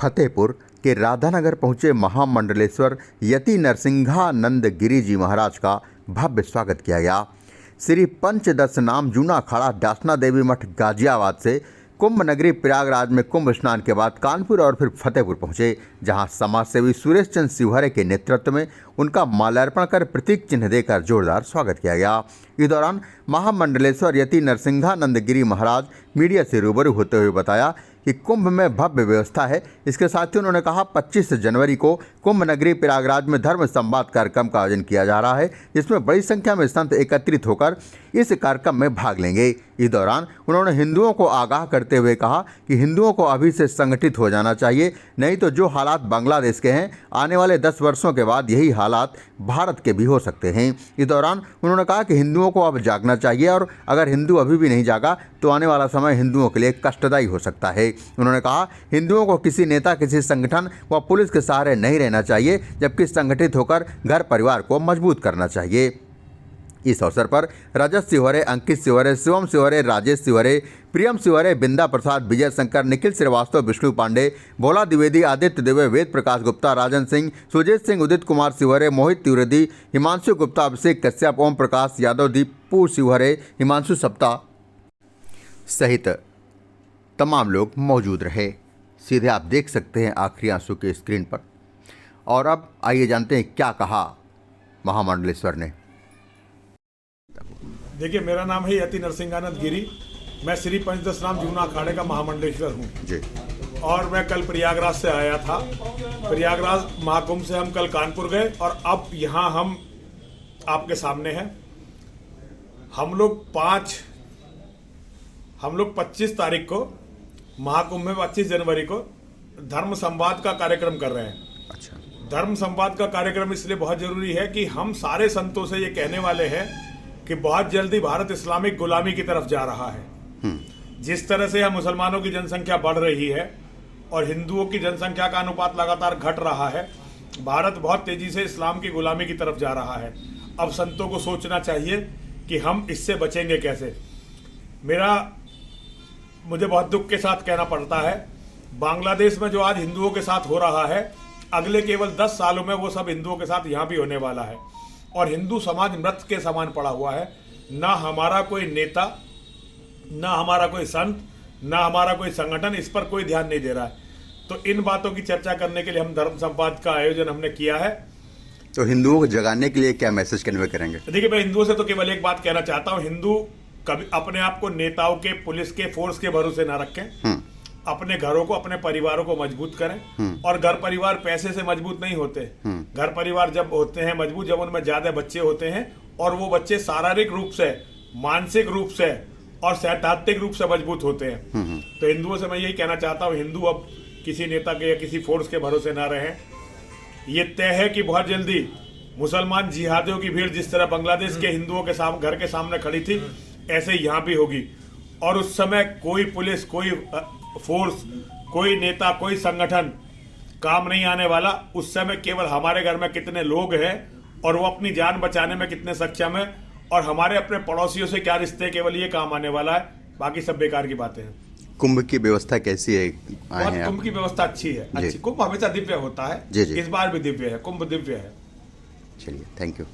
फतेहपुर के राधानगर पहुंचे महामंडलेश्वर यति नरसिंहानंद गिरी जी महाराज का भव्य स्वागत किया गया। श्री पंचदश नाम जूना अखाड़ा डासना देवी मठ गाजियाबाद से कुंभ नगरी प्रयागराज में कुंभ स्नान के बाद कानपुर और फिर फतेहपुर पहुंचे, जहां समाजसेवी सुरेश चंद्र शिवहरे के नेतृत्व में उनका माल्यार्पण कर प्रतीक चिन्ह देकर जोरदार स्वागत किया गया। इस दौरान महामंडलेश्वर यति नरसिंहानंद गिरी महाराज मीडिया से रूबरू होते हुए बताया कि कुंभ में भव्य व्यवस्था है। इसके साथ ही उन्होंने कहा 25 जनवरी को कुंभ नगरी प्रयागराज में धर्म संवाद कार्यक्रम का आयोजन किया जा रहा है, जिसमें बड़ी संख्या में संत एकत्रित होकर इस कार्यक्रम में भाग लेंगे। इस दौरान उन्होंने हिंदुओं को आगाह करते हुए कहा कि हिंदुओं को अभी से संगठित हो जाना चाहिए, नहीं तो जो हालात बांग्लादेश के हैं आने वाले 10 वर्षों के बाद यही हालात भारत के भी हो सकते हैं। इस दौरान उन्होंने कहा कि हिंदुओं को अब जागना चाहिए और अगर हिंदू अभी भी नहीं जागा तो आने वाला समय हिंदुओं के लिए कष्टदायी हो सकता है। उन्होंने कहा हिंदुओं को किसी नेता, किसी संगठन व पुलिस के सहारे नहीं रहना चाहिए, जबकि संगठित होकर घर परिवार को मजबूत करना चाहिए। इस अवसर पर रजत शिवहरे, अंकित शिवहरे, शिवम शिवहरे, राजेश शिवहरे, प्रियम शिवहरे, बिंदा प्रसाद, विजय शंकर, निखिल श्रीवास्तव, विष्णु पांडे, भोला द्विवेदी, आदित्य दुबे, वेद प्रकाश गुप्ता, राजन सिंह, सुजीत सिंह, उदित कुमार शिवहरे, मोहित त्रिवेदी, हिमांशु गुप्ता, अभिषेक कश्यप, ओम प्रकाश यादव, दीपू शिवहरे, हिमांशु सप्ता सहित तमाम लोग मौजूद रहे। सीधे आप देख सकते हैं आखिरी आंसू के स्क्रीन पर। और अब आइए जानते हैं क्या कहा महामंडलेश्वर ने। देखिए, मेरा नाम है यति नरसिंहानंद गिरी। मैं श्री पंचदश नाम जूना अखाड़े का महामंडलेश्वर हूँ जी। और मैं कल प्रयागराज से आया था। प्रयागराज महाकुंभ से हम कल कानपुर गए और अब यहाँ हम आपके सामने हैं। हम लोग 25 तारीख को महाकुंभ में 25 जनवरी को धर्म संवाद का कार्यक्रम कर रहे हैं। अच्छा। धर्म संवाद का कार्यक्रम इसलिए बहुत जरूरी है कि हम सारे संतों से ये कहने वाले हैं कि बहुत जल्दी भारत इस्लामिक गुलामी की तरफ जा रहा है। जिस तरह से यहाँ मुसलमानों की जनसंख्या बढ़ रही है और हिंदुओं की जनसंख्या का अनुपात लगातार घट रहा है, भारत बहुत तेजी से इस्लाम की गुलामी की तरफ जा रहा है। अब संतों को सोचना चाहिए कि हम इससे बचेंगे कैसे। मुझे बहुत दुख के साथ कहना पड़ता है, बांग्लादेश में जो आज हिंदुओं के साथ हो रहा है, अगले केवल 10 सालों में वो सब हिंदुओं के साथ यहाँ भी होने वाला है। और हिंदू समाज मृत के समान पड़ा हुआ है। ना हमारा कोई नेता, ना हमारा कोई संत, ना हमारा कोई संगठन इस पर कोई ध्यान नहीं दे रहा है। तो इन बातों की चर्चा करने के लिए हम धर्म संवाद का आयोजन हमने किया है। तो हिंदुओं को जगाने के लिए क्या मैसेज कन्वे करेंगे? देखिए, मैं हिंदुओं से तो केवल एक बात कहना चाहता हूँ, हिंदू कभी अपने आप को नेताओं के, पुलिस के, फोर्स के भरोसे ना रखें। अपने घरों को, अपने परिवारों को मजबूत करें। और घर परिवार पैसे से मजबूत नहीं होते। घर परिवार जब होते हैं मजबूत, जब उनमें ज्यादा बच्चे होते हैं और वो बच्चे शारीरिक रूप से, मानसिक रूप से और सैद्धांतिक रूप से मजबूत होते हैं। तो हिंदुओं से मैं यही कहना चाहता हूँ, हिंदू अब किसी नेता के या किसी फोर्स के भरोसे ना रहें। ये तय है कि बहुत जल्दी मुसलमान जिहादियों की भीड़ जिस तरह बांग्लादेश के हिंदुओं के घर के सामने खड़ी थी, ऐसे यहाँ भी होगी। और उस समय कोई पुलिस, कोई फोर्स, कोई नेता, कोई संगठन काम नहीं आने वाला। उस समय केवल हमारे घर में कितने लोग हैं और वो अपनी जान बचाने में कितने सक्षम है और हमारे अपने पड़ोसियों से क्या रिश्ते, केवल ये काम आने वाला है। बाकी सब बेकार की बातें हैं। कुंभ की व्यवस्था कैसी है? कुंभ की व्यवस्था अच्छी है, अच्छी। कुंभ हमेशा दिव्य होता है, इस बार भी दिव्य है, कुंभ दिव्य है। चलिए, थैंक यू।